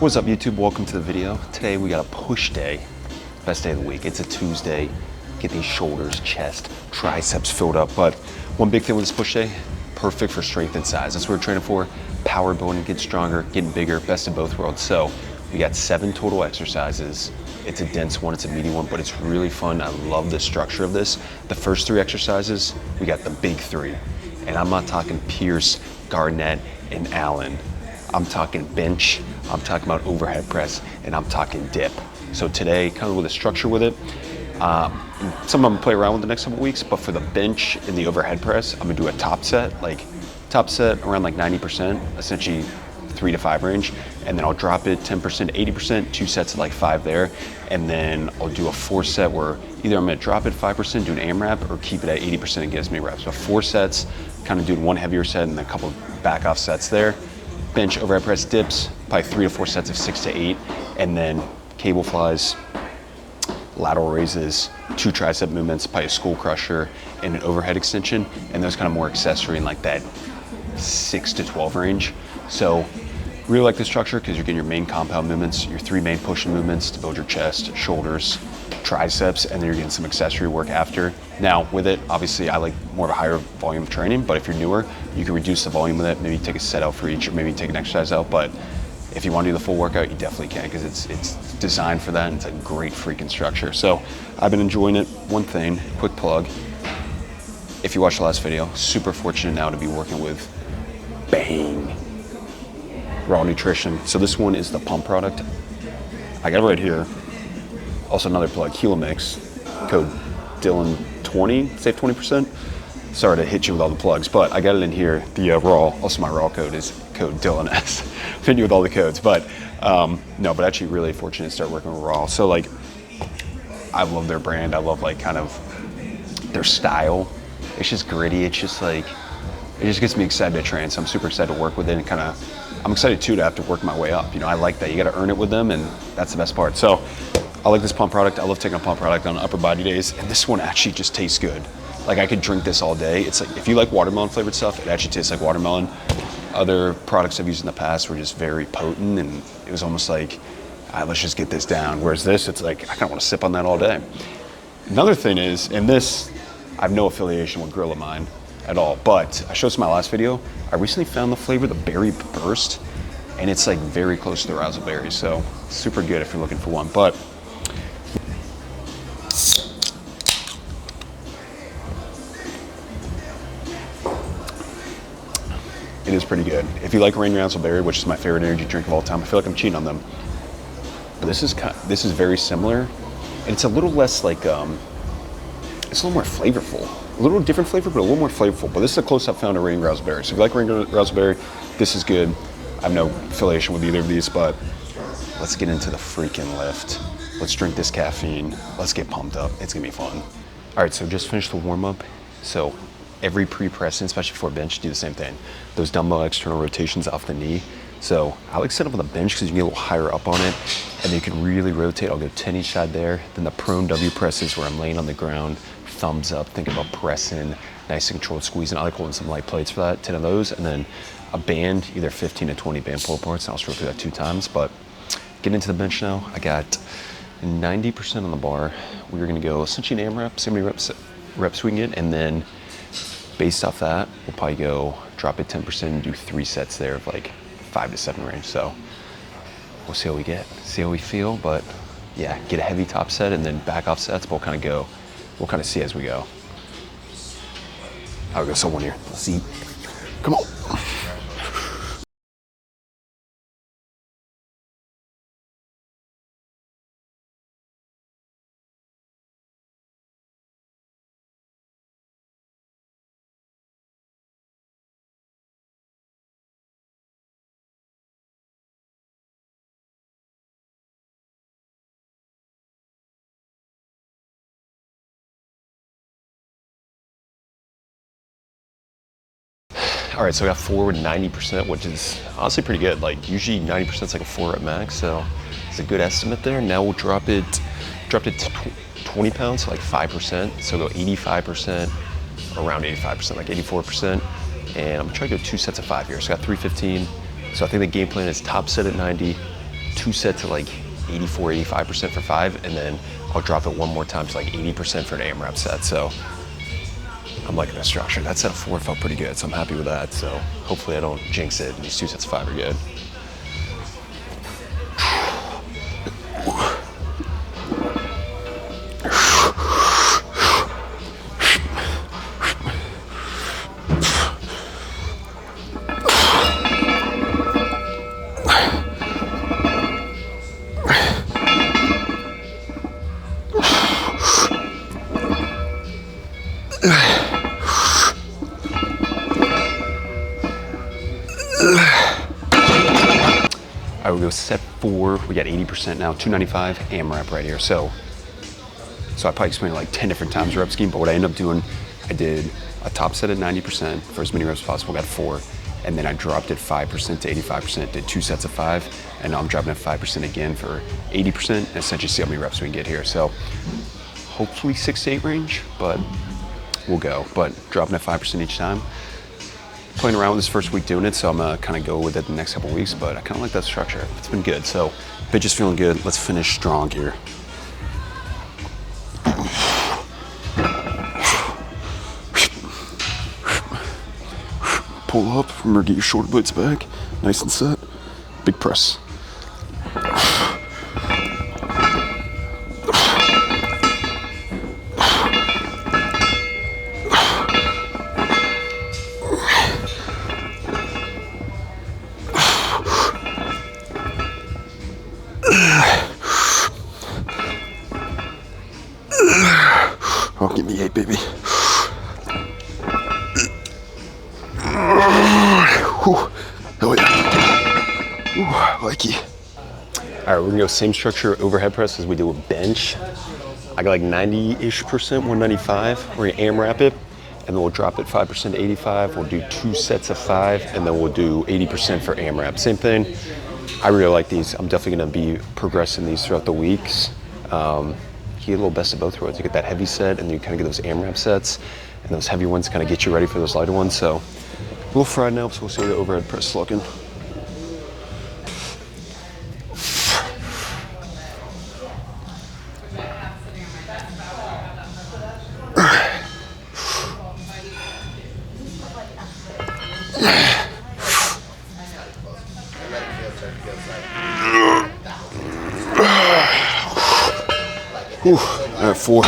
What's up YouTube? Welcome to the video. Today we got a push day, best day of the week. It's a Tuesday. Get these shoulders, chest, triceps filled up. But one big thing with this push day, perfect for strength and size. That's what we're training for. Power building, get stronger, getting bigger, best of both worlds. So we got 7 total exercises. It's a dense one, it's a meaty one, but it's really fun. I love the structure of this. The first 3 exercises, we got the big 3. And I'm not talking Pierce, Garnett, and Allen. I'm talking bench, I'm talking about overhead press, and I'm talking dip. So today, kind of with a structure with it. Some I'm gonna play around with the next couple weeks, but for the bench and the overhead press, I'm gonna do a top set around like 90%, essentially 3 to 5 range, and then I'll drop it 10% to 80%, 2 sets at like 5 there, and then I'll do a 4 set where either I'm gonna drop it 5%, do an AMRAP, or keep it at 80% and get as many reps. So 4 sets, kind of doing 1 heavier set and then a couple back off sets there. Bench, overhead press, dips, probably 3 to 4 sets of 6 to 8, and then cable flies, lateral raises, 2 tricep movements, probably a skull crusher, and an overhead extension, and those kind of more accessory in like that 6 to 12 range. So really like the structure because you're getting your main compound movements, your 3 main pushing movements to build your chest, shoulders, triceps, and then you're getting some accessory work after. Now with it, obviously I like more of a higher volume of training, but if you're newer, you can reduce the volume with it, maybe take a set out for each, or maybe take an exercise out, but if you want to do the full workout, you definitely can because it's designed for that and it's a great freaking structure. So I've been enjoying it. One thing, quick plug, if you watched the last video, super fortunate now to be working with Bang Raw Nutrition. So this one is the pump product. I got it right here. Also another plug, Kilo Mix, code Dylan20, save 20%. Sorry to hit you with all the plugs, but I got it in here. The raw, also my raw code is code DylanS. Hitting you with all the codes, but no, but actually really fortunate to start working with raw. So like, I love their brand. I love like kind of their style. It's just gritty. It's just like, it just gets me excited to train. So I'm super excited to work with it and kind of, I'm excited too to have to work my way up. You know, I like that. You got to earn it with them, and that's the best part. So I like this pump product. I love taking a pump product on upper body days, and this one actually just tastes good. Like I could drink this all day. It's like, if you like watermelon flavored stuff, it actually tastes like watermelon. Other products I've used in the past were just very potent, and it was almost like, let's just get this down. Whereas this, it's like, I kind of want to sip on that all day. Another thing is, and this, I have no affiliation with Grill of mine at all, but I showed this in my last video. I recently found the flavor, the Berry Burst, and it's like very close to the raspberry. So super good if you're looking for one. But it is pretty good. If you like Rain Raspberry, which is my favorite energy drink of all time, I feel like I'm cheating on them. But this is very similar, and it's a little less like, it's a little more flavorful. A little different flavor, but a little more flavorful. But this is the closest I've found to Rain Raspberry. So if you like Rain Raspberry, this is good. I have no affiliation with either of these, but let's get into the freaking lift. Let's drink this caffeine. Let's get pumped up. It's gonna be fun. All right, so just finished the warm up. So every pre-press, especially for bench, do the same thing. Those dumbbell external rotations off the knee. So I like set up on the bench because you can get a little higher up on it, and then you can really rotate. I'll go 10 each side there. Then the prone W presses where I'm laying on the ground, thumbs up, thinking about pressing, nice and controlled squeezing. I like holding some light plates for that, 10 of those, and then a band, either 15 to 20 band Pullaparts, and I'll stroke through that 2 times. But getting into the bench now, I got 90% on the bar. We're gonna go essentially an AMRAP, see how many reps we can get, and then based off that, we'll probably go drop it 10% and do 3 sets there of like 5 to 7 range. So we'll see how we get, see how we feel, but yeah, get a heavy top set and then back off sets, but we'll kind of see as we go. I'll go someone here, let's see, come on. All right, so I got forward 90%, which is honestly pretty good. Like usually 90% is like a 4 rep max, so it's a good estimate there. Now we'll drop it to 20 pounds, so like 5%. So go 85%, around 85%, like 84%. And I'm gonna try to go 2 sets of 5 here. So I got 315. So I think the game plan is top set at 90, 2 sets to like 84, 85% for 5, and then I'll drop it one more time to like 80% for an AMRAP set. So I'm liking the structure. That set of 4 felt pretty good, so I'm happy with that. So hopefully I don't jinx it. These 2 sets of 5 are good. I would go set 4. We got 80% now, 295 AMRAP right here. So I probably explained it like 10 different times rep scheme, but what I ended up doing, I did a top set at 90% for as many reps as possible, got 4, and then I dropped it 5% to 85%, did 2 sets of 5, and now I'm dropping it 5% again for 80%, and essentially see how many reps we can get here. So hopefully 6 to 8 range, but we'll go. But dropping it 5% each time. Playing around with this first week doing it, so I'm gonna kind of go with it the next couple weeks, but I kind of like that structure. It's been good. So bench is feeling good. Let's finish strong here. Pull up, remember get your shoulder blades back, nice and set. Big press. Oh, give me 8, baby. Oh yeah. Ooh, likey. All right, we're gonna go same structure overhead press as we do with bench. I got like 90-ish%, 195. We're gonna AMRAP it, and then we'll drop it 5% to 85. We'll do 2 sets of 5, and then we'll do 80% for AMRAP. Same thing. I really like these. I'm definitely gonna be progressing these throughout the weeks. You get a little best of both worlds. You get that heavy set, and then you kind of get those AMRAP sets, and those heavy ones kind of get you ready for those lighter ones. So a little fried now, so we'll see how the overhead press is looking. All right, 4.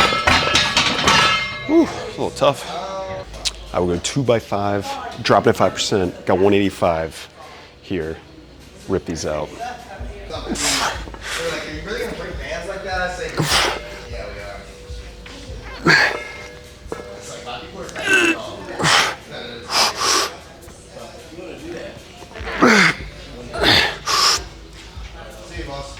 Ooh, a little tough. I will go 2 by 5, drop it at 5%, got 185 here. Rip these out. Are you really gonna break bands like that? I say, yeah, we are. It's like, people are kind of you want to do that? See you, boss.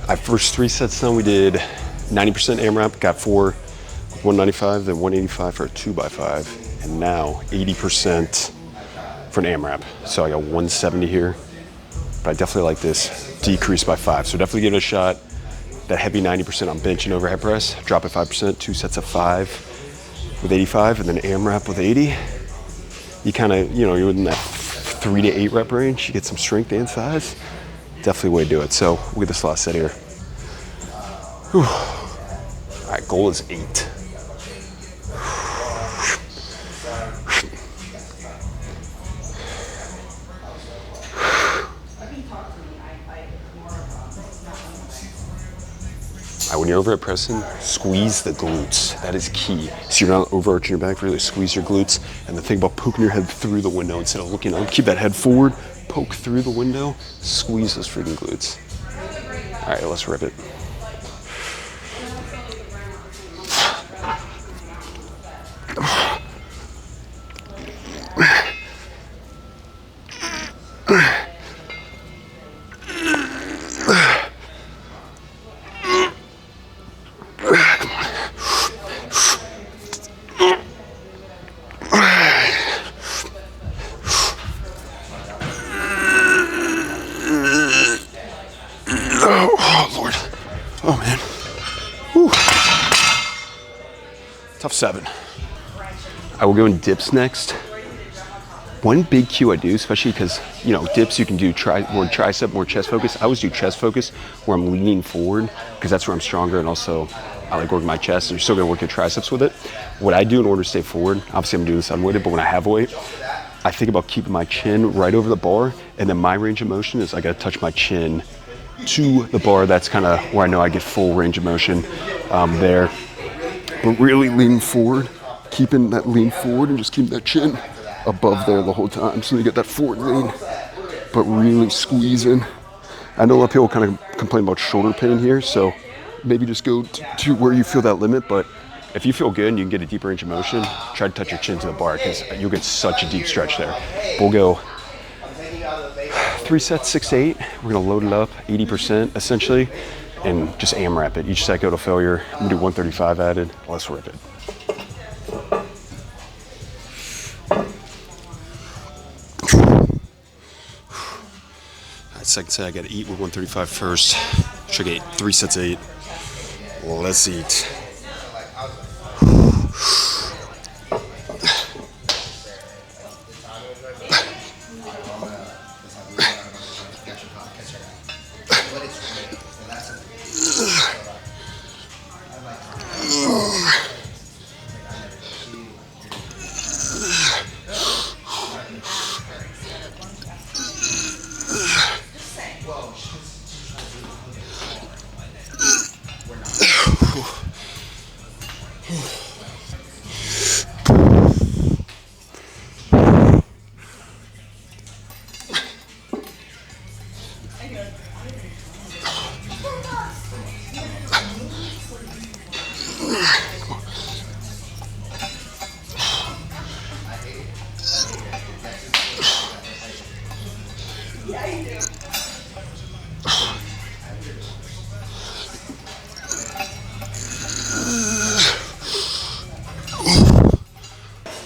Our first 3 sets done, we did 90% AMRAP, got 4, 195, then 185 for a 2 by 5, and now 80% for an AMRAP. So I got 170 here, but I definitely like this decrease by 5. So definitely give it a shot. That heavy 90% on bench and overhead press, drop it 5%, 2 sets of 5 with 85, and then AMRAP with 80. You kind of, you're within that 3 to 8 rep range. You get some strength and size. Definitely a way to do it. So we'll get this last set here. Whew. All right, goal is 8. All right, when you're over at pressing, squeeze the glutes. That is key. So you're not overarching your back, really squeeze your glutes. And the thing about poking your head through the window instead of looking out, keep that head forward, poke through the window, squeeze those freaking glutes. All right, let's rip it. Oh, Lord. Oh, man. Whew. Tough 7. I will go in dips next. One big cue I do, especially because, you know, dips you can do more tricep, more chest focus. I always do chest focus where I'm leaning forward because that's where I'm stronger, and also I like working my chest, and you're still gonna work your triceps with it. What I do in order to stay forward, obviously I'm doing this unweighted, but when I have weight, I think about keeping my chin right over the bar, and then my range of motion is I gotta touch my chin to the bar. That's kind of where I know I get full range of motion there. But really leaning forward, keeping that lean forward and just keeping that chin above there the whole time. So you get that forward lean, but really squeezing. I know a lot of people kind of complain about shoulder pain here, so maybe just go to where you feel that limit. But if you feel good and you can get a deeper range of motion, try to touch your chin to the bar because you'll get such a deep stretch there. We'll go 3 sets, 6 to 8. We're gonna load it up 80% essentially, and just AMRAP it. Each set go to failure. I'm gonna do 135 added. Let's rip it. Second set, I gotta eat with 135 first. Should get 3 sets of 8. Let's eat.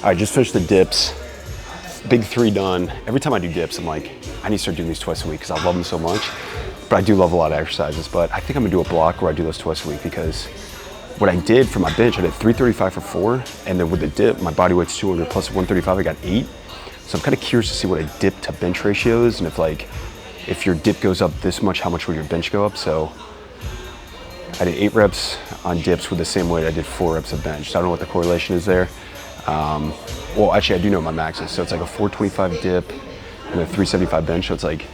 All right, just finished the dips. Big 3 done. Every time I do dips, I'm like, I need to start doing these twice a week because I love them so much. But I do love a lot of exercises. But I think I'm gonna do a block where I do those twice a week because what I did for my bench, I did 335 for 4, and then with the dip, my body weight's 200 plus 135, I got 8. So I'm kind of curious to see what a dip to bench ratio is, and if your dip goes up this much, how much would your bench go up? So I did 8 reps on dips with the same weight I did 4 reps of bench. So I don't know what the correlation is there. Well, actually, I do know what my max is. So it's like a 425 dip and a 375 bench. So it's like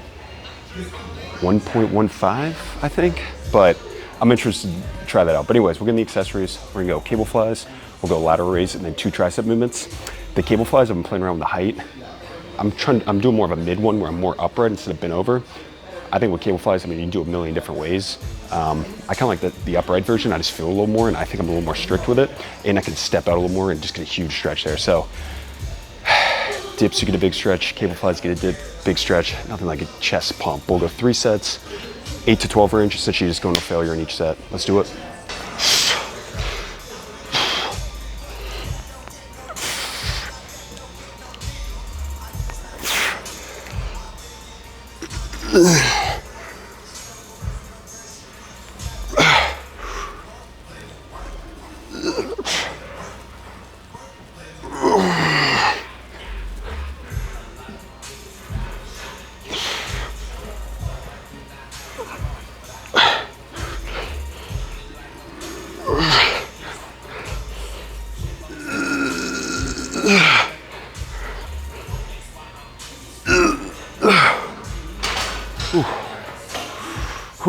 1.15, I think. But I'm interested to try that out. But anyways, we're getting the accessories. We're gonna go cable flies, we'll go lateral raise, and then 2 tricep movements. The cable flies, I've been playing around with the height. I'm doing more of a mid one where I'm more upright instead of bent over. I think with cable flies, I mean, you can do a million different ways. I kind of like the upright version. I just feel a little more, and I think I'm a little more strict with it. And I can step out a little more and just get a huge stretch there. So dips, you get a big stretch. Cable flies, get a dip, big stretch. Nothing like a chest pump. We'll go 3 sets, 8 to 12 range, essentially just going to failure in each set. Let's do it.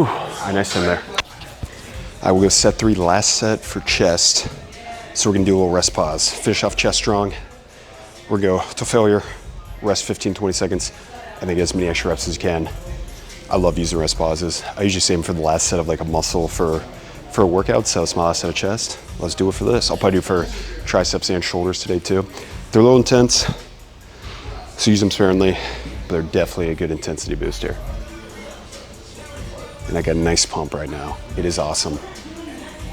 All right, nice in there. All right, we're gonna set 3, last set for chest. So we're gonna do a little rest pause. Finish off chest strong. We're gonna go to failure, rest 15, 20 seconds, and then get as many extra reps as you can. I love using rest pauses. I usually save them for the last set of like a muscle for a workout, so it's my last set of chest. Let's do it for this. I'll probably do for triceps and shoulders today too. They're a little intense, so use them sparingly, but they're definitely a good intensity boost here. And I got a nice pump right now. It is awesome.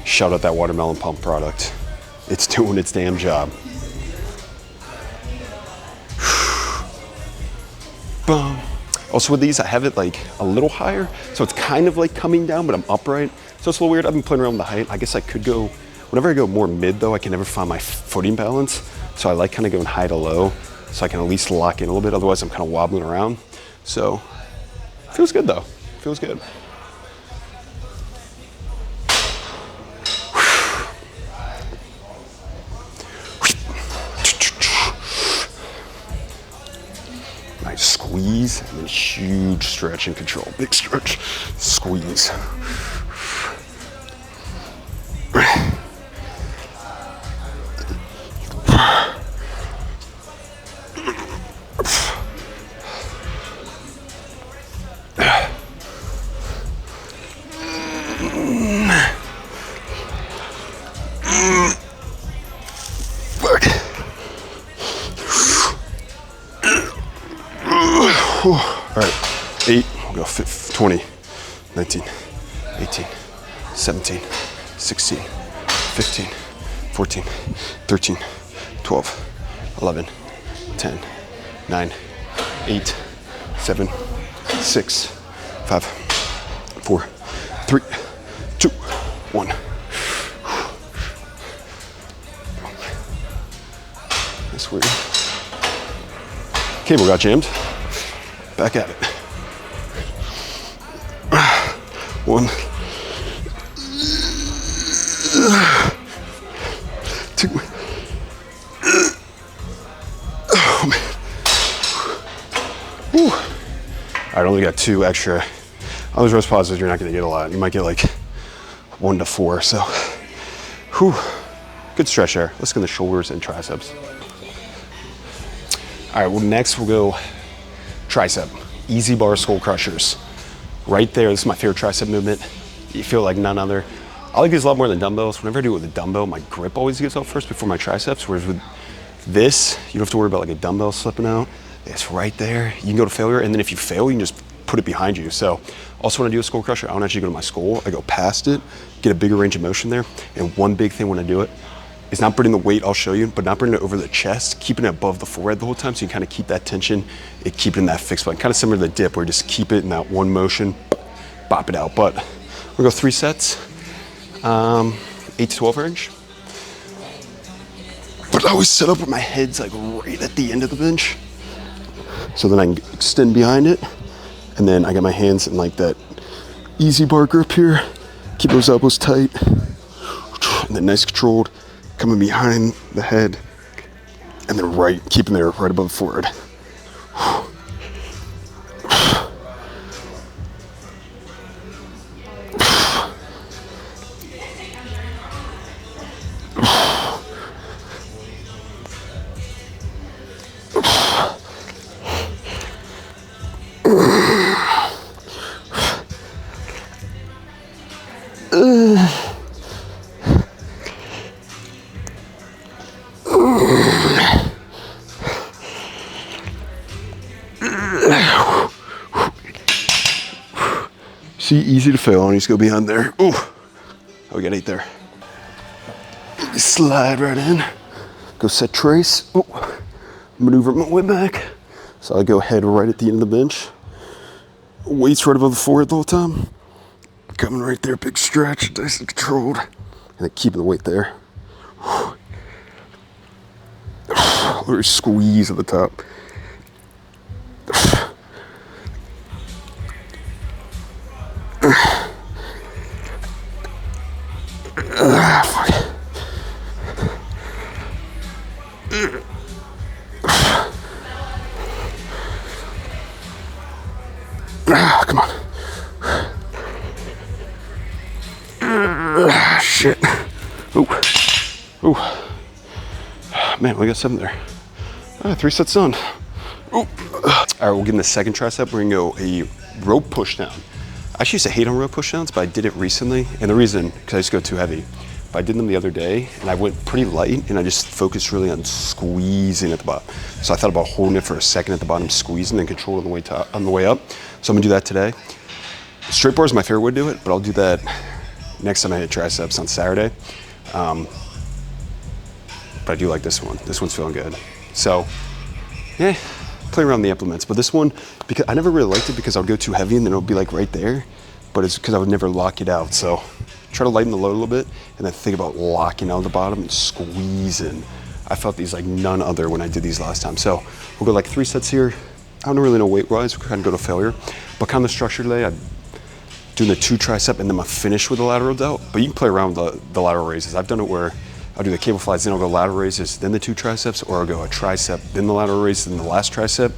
Shout out that watermelon pump product. It's doing its damn job. Boom. Also with these, I have it like a little higher, so it's kind of like coming down, but I'm upright. So it's a little weird. I've been playing around with the height. I guess I could go, whenever I go more mid though, I can never find my footing balance. So I like kind of going high to low. so I can at least lock in a little bit. Otherwise, I'm kind of wobbling around. So, feels good though. Feels good. Nice squeeze, and then huge stretch and control. Big stretch, squeeze. All right, 8, we'll go 20, 19, 18, 17, 16, 15, 14, 13, 12, 11, 10, 9, 8, 7, 6, 5, 4, 3, 2, 1. That's weird. Cable got jammed. Back at it. 1, 2. Oh man. Whew. All right, only got 2 extra. On those rest pauses, you're not gonna get a lot. You might get like 1 to 4. So, whew. Good stretch there. Let's get the shoulders and triceps. All right, well next we'll go tricep, easy bar skull crushers. Right there, this is my favorite tricep movement. You feel like none other. I like these a lot more than dumbbells. Whenever I do it with a dumbbell, my grip always gets out first before my triceps, whereas with this, you don't have to worry about like a dumbbell slipping out. It's right there. You can go to failure, and then if you fail, you can just put it behind you. So also when I do a skull crusher, I don't actually go to my skull. I go past it, get a bigger range of motion there. And one big thing when I do it is not bringing the weight, I'll show you, but not bringing it over the chest, keeping it above the forehead the whole time so you kind of keep that tension, keep it in that fixed point. Kind of similar to the dip where you just keep it in that one motion, bop it out. But we'll go 3 sets, 8 to 12 range. But I always set up with my head's like right at the end of the bench. So then I can extend behind it. And then I got my hands in like that easy bar grip here. Keep those elbows tight. And then nice controlled, coming behind the head. And then keeping there right above the forehead. See, easy to fail on. You just go behind there. Ooh, oh, we got 8 there. Slide right in. Go set trace. Ooh, maneuver my way back. So I go head right at the end of the bench. Weights right above the forehead the whole time. Coming right there, big stretch, nice and controlled. And then keeping the weight there. Little squeeze at the top. Come on. Shit. Ooh. Ooh. Man, we got 7 there. 3 sets done. Ooh. All right, we'll get in the second tricep. We're gonna go a rope push down. I actually used to hate on rope push downs, but I did it recently. And the reason, because I used to go too heavy. But I did them the other day and I went pretty light and I just focused really on squeezing at the bottom. So I thought about holding it for a second at the bottom, squeezing, and control it on the way up. So I'm gonna do that today. Straight bar is my favorite way to do it, but I'll do that next time I hit triceps on Saturday. But I do like this one. This one's feeling good. So, yeah, play around the implements. But this one, because I never really liked it because I would go too heavy and then it would be like right there. But it's because I would never lock it out. So try to lighten the load a little bit and then think about locking out the bottom and squeezing I felt these like none other when I did these last time. So we'll go like 3 sets here. I don't really know weight-wise, we'll kind of go to failure. But kind of the structure today, I'm doing the 2 tricep and then I'm finish with the lateral delt. But you can play around with the lateral raises. I've done it where I'll do the cable flies, then I'll go lateral raises, then the 2 triceps, or I'll go a tricep, then the lateral raises, then the last tricep.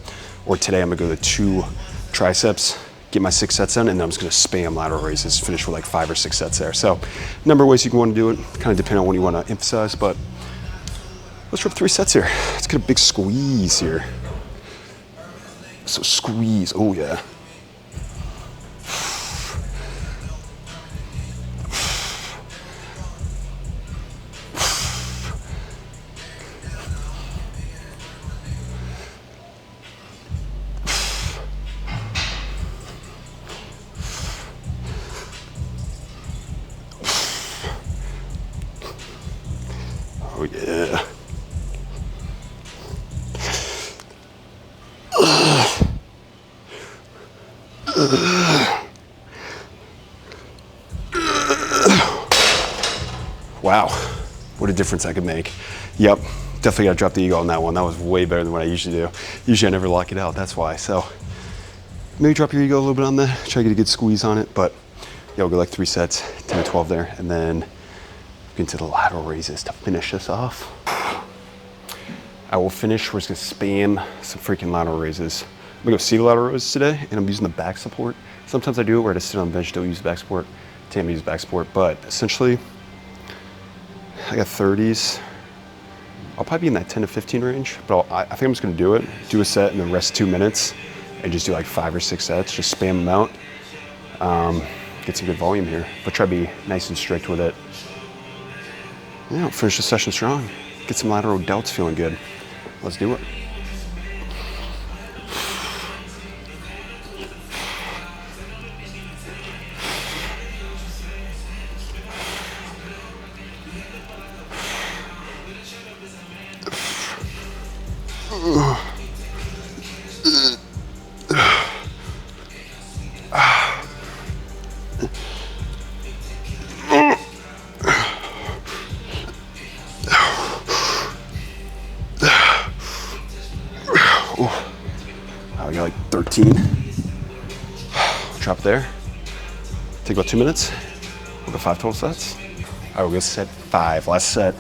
Or today I'm gonna go the 2 triceps, get my 6 sets in, and then I'm just gonna spam lateral raises, finish with like 5 or 6 sets there. So a number of ways you can want to do it, kind of depending on what you want to emphasize, but let's rip 3 sets here. Let's get a big squeeze here. So squeeze, oh yeah. Oh yeah. Wow, what a difference I could make. Yep, definitely gotta drop the ego on that one. That was way better than what I usually do. Usually I never lock it out, that's why. So maybe drop your ego a little bit on there, try to get a good squeeze on it, but yeah, we'll go like 3 sets, 10 to 12 there, and then get into the lateral raises to finish this off. I will finish, we're just gonna spam some freaking lateral raises. I'm gonna go seated lateral raises today, and I'm using the back support. Sometimes I do it where I just sit on the bench, don't use the back support. Today I'm gonna use back support, but essentially, I got 30s. I'll probably be in that 10 to 15 range, but I think I'm just gonna do it, do a set and then rest 2 minutes, and just do like 5 or 6 sets, just spam them out. Get some good volume here, but try to be nice and strict with it. Yeah, finish the session strong. Get some lateral delts feeling good. Let's do it. I got like 13. Drop there. Take about 2 minutes. We'll go 5 total sets. All right, we'll go set 5. Last set.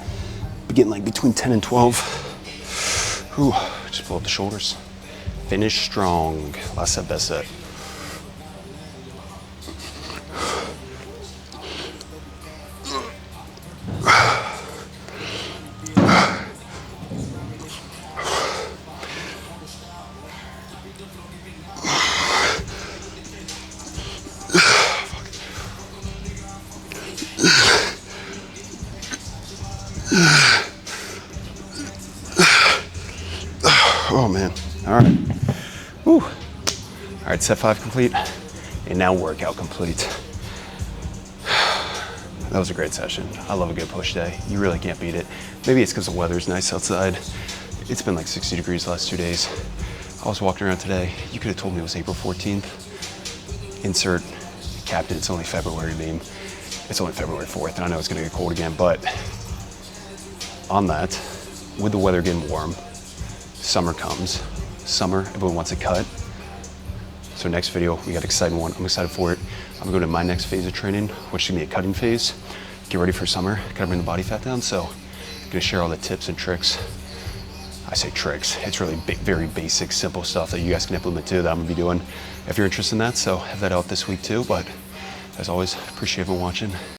Be getting like between 10 and 12. Ooh, just pull up the shoulders. Finish strong. Last set, best set. Oh man, all right. Whew. All right, set 5 complete, and now workout complete. That was a great session. I love a good push day. You really can't beat it. Maybe it's because the weather's nice outside. It's been like 60 degrees the last 2 days. I was walking around today. You could have told me it was April 14th. Insert captain, it's only February meme. It's only February 4th, and I know it's gonna get cold again, but on that, with the weather getting warm, summer comes. Summer, everyone wants a cut. So next video, we got an exciting one. I'm excited for it. I'm gonna go to my next phase of training, which is gonna be a cutting phase. Get ready for summer, gotta bring the body fat down. So I'm gonna share all the tips and tricks. I say tricks, it's really very basic, simple stuff that you guys can implement too that I'm gonna be doing if you're interested in that. So have that out this week too, but as always, appreciate everyone watching.